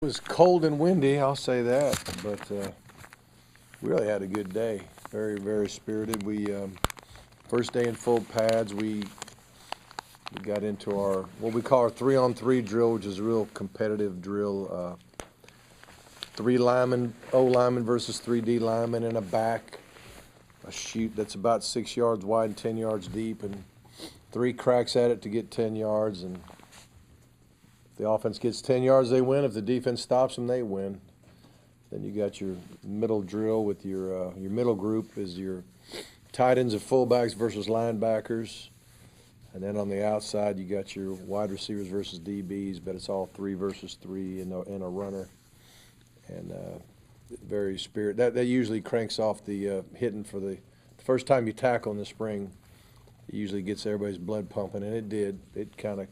It was cold and windy, I'll say that, but we really had a good day. Very, very spirited. First day in full pads, we got into our what we call our 3-on-3 drill, which is a real competitive drill. Three linemen, O linemen versus 3D linemen in a back, a chute that's about 6 yards wide and 10 yards deep, and three cracks at it to get 10 yards. And if the offense gets 10 yards, they win. If the defense stops them, they win. Then you got your middle drill with your middle group is your tight ends and fullbacks versus linebackers. And then on the outside, you got your wide receivers versus DBs, but it's all 3 versus 3 in a runner. And very spirit. That usually cranks off the hitting for the first time you tackle in the spring. It usually gets everybody's blood pumping, and it did. It kind of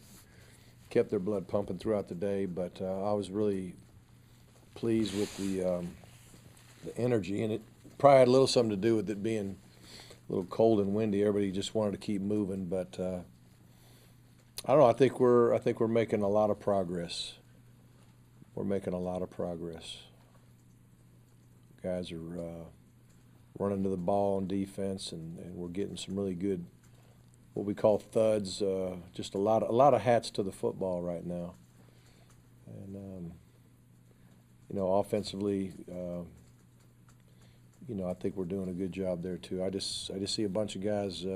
kept their blood pumping throughout the day, but I was really pleased with the energy, and it probably had a little something to do with it being a little cold and windy. Everybody just wanted to keep moving, but I don't know. I think we're making a lot of progress. We're making a lot of progress. Guys are running to the ball on defense, and we're getting some really good, what we call thuds. Just a lot of hats to the football right now. And offensively, I think we're doing a good job there too. I just see a bunch of guys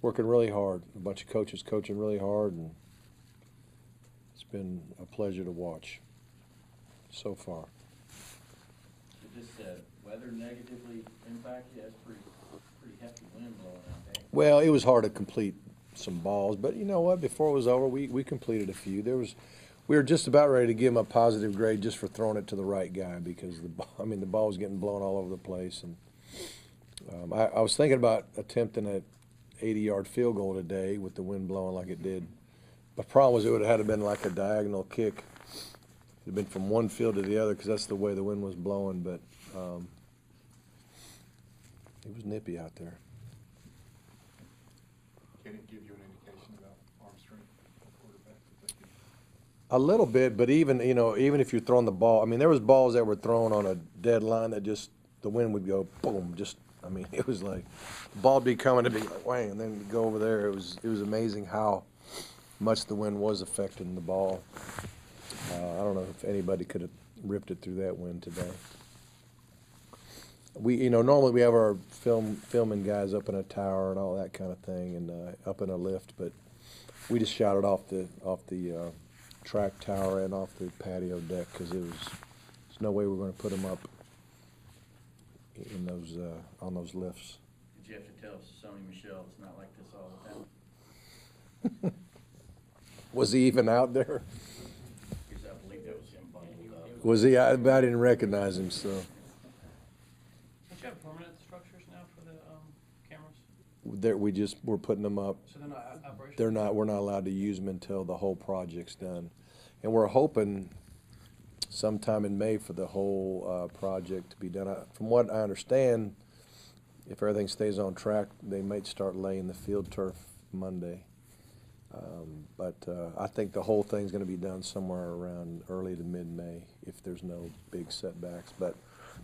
working really hard, a bunch of coaches coaching really hard, and it's been a pleasure to watch so far. Did this weather negatively impact you? That's pretty hefty wind blowing out there. Well, it was hard to complete some balls, but you know what? Before it was over, we completed a few. We were just about ready to give him a positive grade just for throwing it to the right guy because the ball was getting blown all over the place. And I was thinking about attempting an 80-yard field goal today with the wind blowing like it did. The problem was it would have had to been like a diagonal kick. It had been from one field to the other because that's the way the wind was blowing. But it was nippy out there. Can it give you an indication about arm strength of quarterback? A little bit, but even if you're throwing the ball, there was balls that were thrown on a dead line that just the wind would go boom. It was like the ball would be coming to be like whang, and then go over there. It was amazing how much the wind was affecting the ball. I don't know if anybody could have ripped it through that wind today. We normally we have our filming guys up in a tower and all that kind of thing, and up in a lift, but we just shot it off the track tower and off the patio deck because there's no way we're going to put them up in those on those lifts. Did you have to tell Sony Michel it's not like this all the time? Was he even out there? Because I believe that was him bundled up. Was he? I didn't recognize him, so. Don't you have permanent structures now for the cameras? We're putting them up. So they're not operational? We're not allowed to use them until the whole project's done. And we're hoping sometime in May for the whole project to be done. From what I understand, if everything stays on track, they might start laying the field turf Monday. But I think the whole thing's going to be done somewhere around early to mid-May if there's no big setbacks. But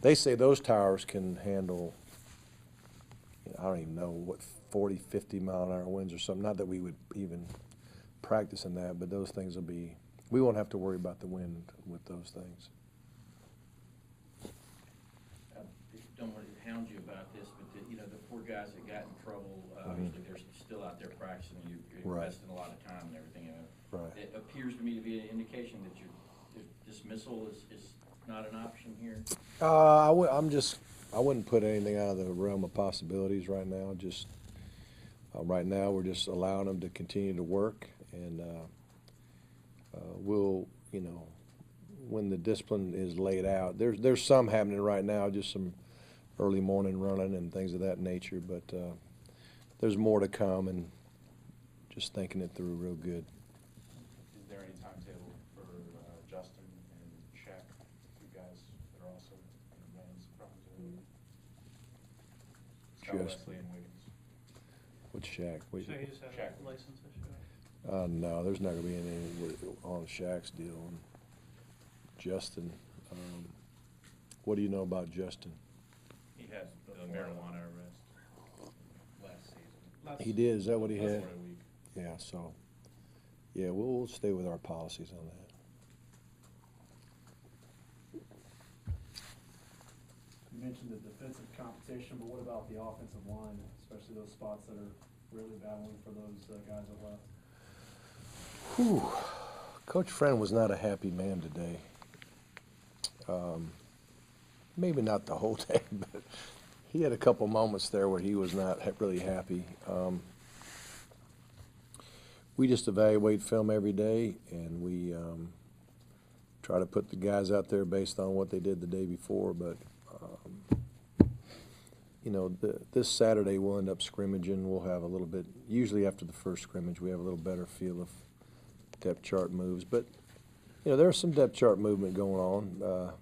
they say those towers can handle, I don't even know, what, 40, 50 mile an hour winds or something. Not that we would even practice in that, but those things we won't have to worry about the wind with those things. I don't want to hound you about this, but the poor guys that got in trouble, obviously they're still out there practicing. You're Right. investing a lot of time and everything in it. Right. It appears to me to be an indication that your dismissal is not an option here. I wouldn't put anything out of the realm of possibilities right now. Just right now, we're just allowing them to continue to work, and we'll, when the discipline is laid out, there's some happening right now, just some early morning running and things of that nature, but there's more to come, and just thinking it through real good. Is there any timetable for Justin and Shaq, you guys that are also in the men's project? Scott Just- Wesley and Wiggins. What's Shaq? So you just have Check. a license issue? No, there's not going to be any on Shaq's deal. Justin. What do you know about Justin? He had the marijuana arrest last season. He did. Is that what he had? For a week. Yeah. So, yeah, we'll stay with our policies on that. You mentioned the defensive compensation, but what about the offensive line, especially those spots that are really battling for those guys that left? Whew. Coach Friend was not a happy man today. Maybe not the whole day, but he had a couple moments there where he was not really happy. We just evaluate film every day, and we try to put the guys out there based on what they did the day before. But you know, this Saturday we'll end up scrimmaging. We'll have a little bit. Usually after the first scrimmage, we have a little better feel of depth chart moves. But you know, there's some depth chart movement going on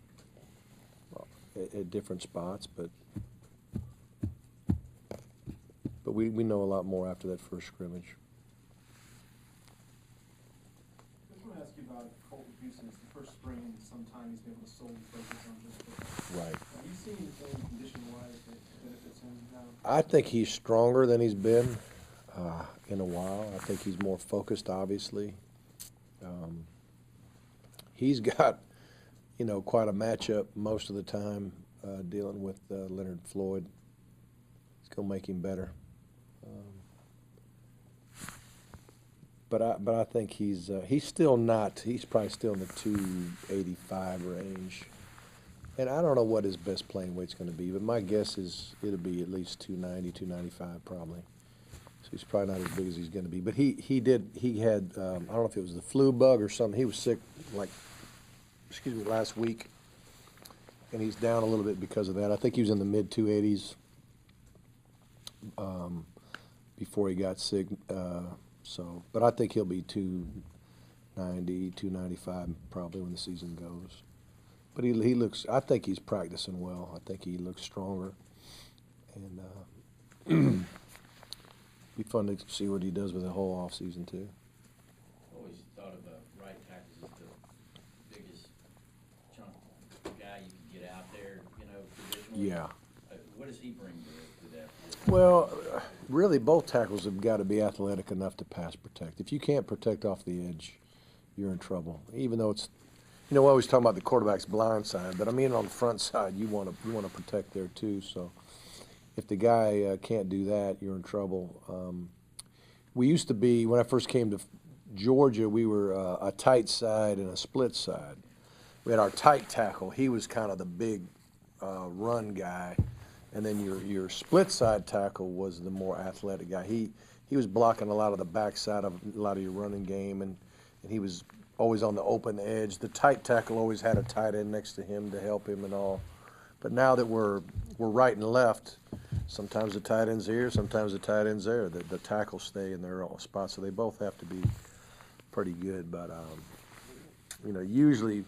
at different spots. But we know a lot more after that first scrimmage. I just want to ask you about Colton Houston. It's the first spring in some time he's been able to solely focus on just football. Right. Have you seen anything condition-wise that benefits him now? I think he's stronger than he's been in a while. I think he's more focused, obviously. He's got, you know, quite a matchup most of the time dealing with Leonard Floyd. It's going to make him better. But I think he's still not. He's probably still in the 285 range. And I don't know what his best playing weight's going to be, but my guess is it'll be at least 290, 295 probably. So he's probably not as big as he's going to be. But he had I don't know if it was the flu bug or something. He was sick last week, and he's down a little bit because of that. I think he was in the mid 280s before he got sick. But I think he'll be 290, 295 probably when the season goes. But he looks. I think he's practicing well. I think he looks stronger, and be fun to see what he does with the whole off season too. Always thought of right tackles as the biggest chunk guy you can get out there, you know, traditionally. Yeah. What does he bring to that? Well, really, both tackles have got to be athletic enough to pass protect. If you can't protect off the edge, you're in trouble. Even though it's, you know, we always talk about the quarterback's blind side, but I mean on the front side, you want to protect there too. So if the guy can't do that, you're in trouble. We used to be, when I first came to Georgia, we were a tight side and a split side. We had our tight tackle. He was kind of the big run guy. And then your split side tackle was the more athletic guy. He was blocking a lot of the backside of a lot of your running game, and he was always on the open edge. The tight tackle always had a tight end next to him to help him and all. But now that we're right and left, sometimes the tight end's here, sometimes the tight end's there. The tackles stay in their own spot, so they both have to be pretty good. But you know, usually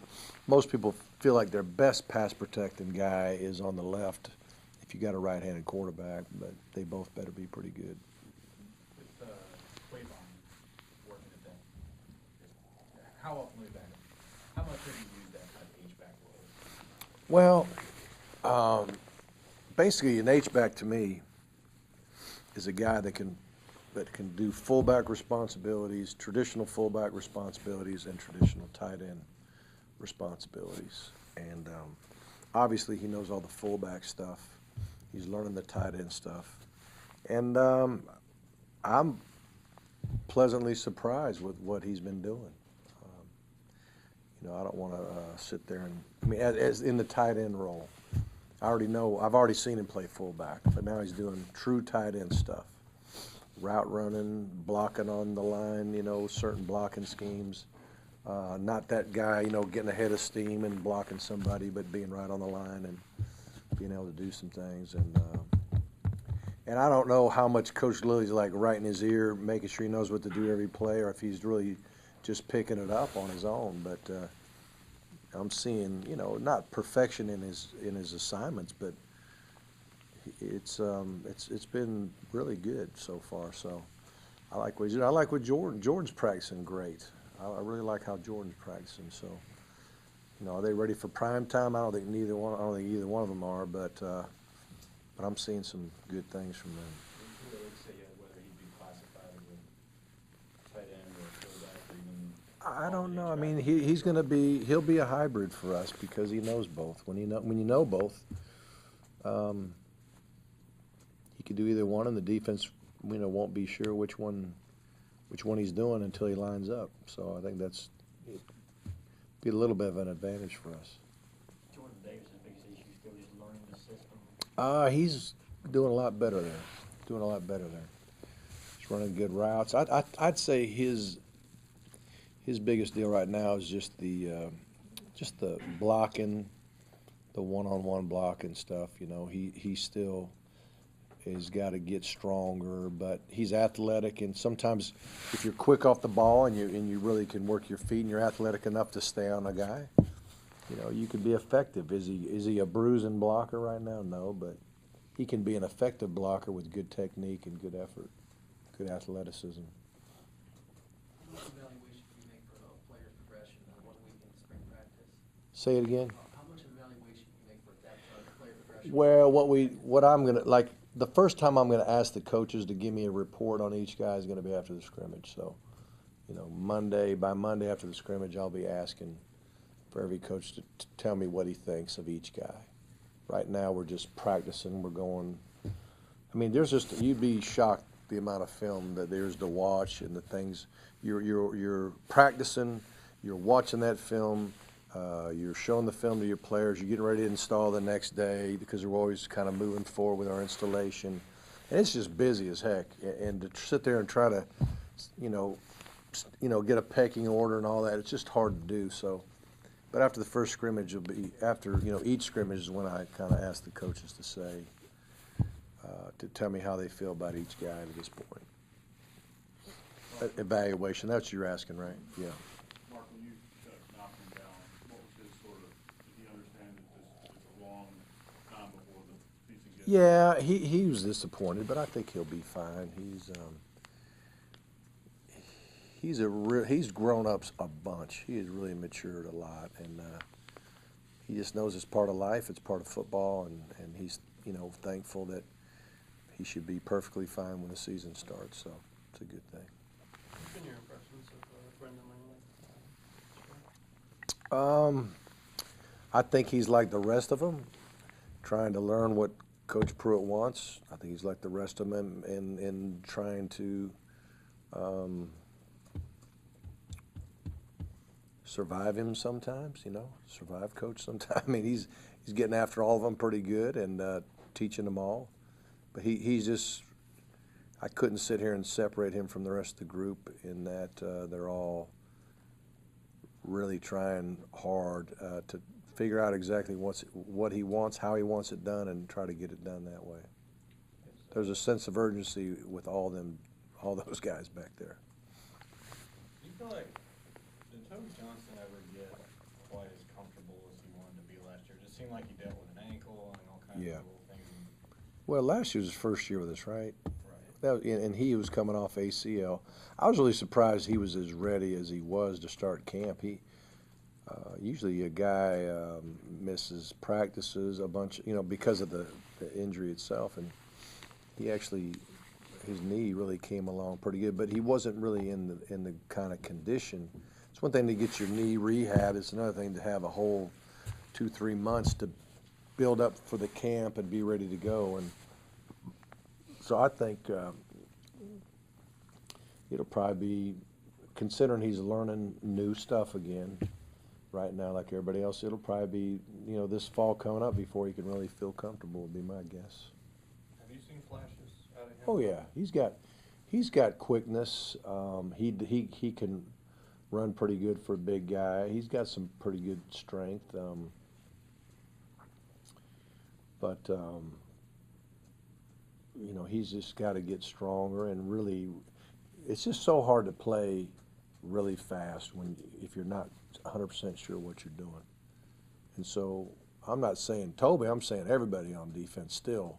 most people feel like their best pass protecting guy is on the left if you got a right-handed quarterback, but they both better be pretty good. With Quavon working at that, how often was that? How much have you used that kind of H-back role? Well, basically an H-back to me is a guy that can do fullback responsibilities, traditional fullback responsibilities, and traditional tight end responsibilities. And obviously he knows all the fullback stuff. He's learning the tight end stuff. And I'm pleasantly surprised with what he's been doing. You know, I don't want to sit there and, I mean, as in the tight end role. I've already seen him play fullback, but now he's doing true tight end stuff. Route running, blocking on the line, you know, certain blocking schemes. Not that guy, you know, getting ahead of steam and blocking somebody, but being right on the line and being able to do some things. And I don't know how much Coach Lilly's like right in his ear, making sure he knows what to do every play, or if he's really just picking it up on his own. But I'm seeing, you know, not perfection in his assignments, but it's been really good so far. So I like what he's doing. I like what Jordan's practicing great. I really like how Jordan's practicing. So You know, are they ready for prime time? I don't think either one of them are, but I'm seeing some good things from them. Who would say whether he'd be classified as a tight end or a quarterback or even? I don't know. I mean, he'll be a hybrid for us because he knows both. When you know both, he could do either one, and the defense, won't be sure which one he's doing until he lines up. So I think that's be a little bit of an advantage for us. Jordan Davis' biggest issue is still just learning the system. He's doing a lot better there. He's running good routes. I'd say his biggest deal right now is just the blocking, the one-on-one blocking stuff. You know, he still has got to get stronger, but he's athletic, and sometimes if you're quick off the ball and you really can work your feet and you're athletic enough to stay on a guy, you can be effective. Is he a bruising blocker right now? No, but he can be an effective blocker with good technique and good effort, good athleticism. How much evaluation do you make for a player's progression 1 week in spring practice? Say it again. How much evaluation do you make for that player progression? Well, what I'm gonna like. The first time I'm going to ask the coaches to give me a report on each guy is going to be after the scrimmage. So, by Monday after the scrimmage, I'll be asking for every coach to tell me what he thinks of each guy. Right now, we're just practicing. We're going. I mean, you'd be shocked the amount of film that there's to watch and the things you're practicing. You're watching that film. You're showing the film to your players. You're getting ready to install the next day because we're always kind of moving forward with our installation. And it's just busy as heck. And to sit there and try to, get a pecking order and all that, it's just hard to do. So, but after the first scrimmage, each scrimmage is when I kind of ask the coaches to say, to tell me how they feel about each guy at this point. Evaluation, that's what you're asking, right? Yeah. Mark, when you knocked him down, what was his sort of, did he understand that this is a long time before the season gets? Yeah, he was disappointed, but I think he'll be fine. He's grown up a bunch. He has really matured a lot, and he just knows it's part of life. It's part of football, and he's thankful that he should be perfectly fine when the season starts. So it's a good thing. What's been your impressions of Brendan Langley? I think he's like the rest of them, trying to learn what Coach Pruitt wants. I think he's like the rest of them in trying to survive him sometimes, survive Coach sometimes. I mean, he's getting after all of them pretty good and teaching them all. But he's just, I couldn't sit here and separate him from the rest of the group in that they're all really trying hard to figure out exactly what he wants, how he wants it done, and try to get it done that way. There's a sense of urgency with all those guys back there. Do you feel like, did Toby Johnson ever get quite as comfortable as he wanted to be last year? It just seemed like he dealt with an ankle and all kinds of little things. Well, last year was his first year with us, right? Right. And he was coming off ACL. I was really surprised he was as ready as he was to start camp. Usually a guy misses practices a bunch, because of the injury itself, and his knee really came along pretty good, but he wasn't really in the kind of condition. It's one thing to get your knee rehab. It's another thing to have a whole 2-3 months to build up for the camp and be ready to go. And so I think it'll probably be, considering he's learning new stuff again right now like everybody else, it'll probably be, this fall coming up before he can really feel comfortable, would be my guess. Have you seen flashes out of him? Oh yeah, he's got quickness. He can run pretty good for a big guy. He's got some pretty good strength. But he's just got to get stronger, and really, it's just so hard to play really fast if you're not 100% sure what you're doing. And so I'm not saying Toby, I'm saying everybody on defense still.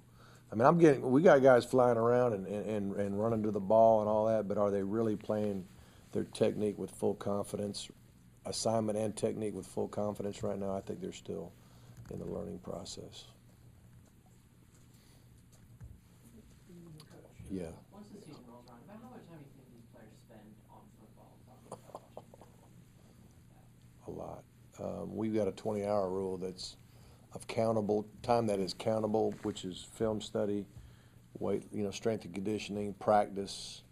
I mean, we got guys flying around and running to the ball and all that, but are they really playing their technique with full confidence assignment and technique with full confidence right now. I think they're still in the learning process. Yeah. Once the season rolls around, about how much time do you think these players spend on football? Talking about watching football? A lot. We've got a 20-hour rule that's of countable time that is countable, which is film study, weight, strength and conditioning, practice.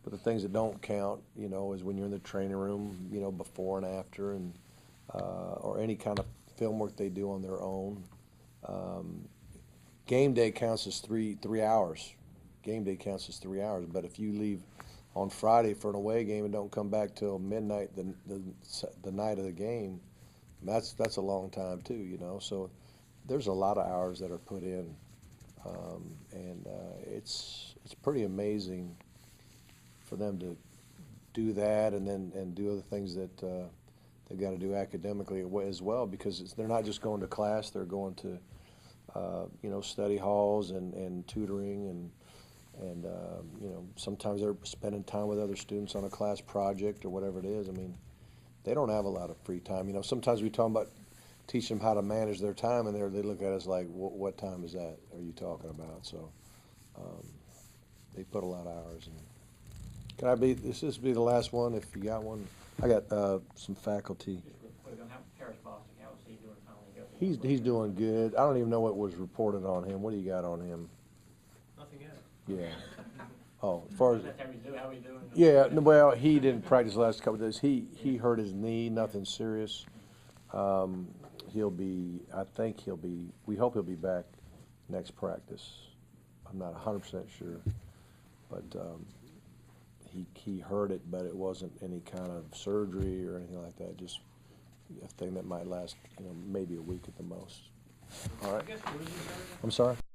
But the things that don't count, is when you're in the training room, before and after, and or any kind of film work they do on their own. Game day counts as three hours. Game day counts as 3 hours. But if you leave on Friday for an away game and don't come back till midnight the night of the game, that's a long time too, So there's a lot of hours that are put in, and it's pretty amazing for them to do that and do other things that they've got to do academically as well, because they're not just going to class, they're going to study halls and tutoring and sometimes they're spending time with other students on a class project or whatever it is. I mean, they don't have a lot of free time. Sometimes we talk about teaching them how to manage their time, and they look at us like, what time is that are you talking about? So they put a lot of hours in. This be the last one if you got one? I got some faculty. Just real quick, on how Paris Bostic, how is he doing finally? He's doing good. I don't even know what was reported on him. What do you got on him? Nothing yet. Yeah. Oh, as far as How we doing? yeah, well, he didn't practice the last couple of days. He hurt his knee, nothing serious. We hope he'll be back next practice. I'm not 100% sure, but he hurt it, but it wasn't any kind of surgery or anything like that. Just a thing that might last, maybe a week at the most. All right. I'm sorry?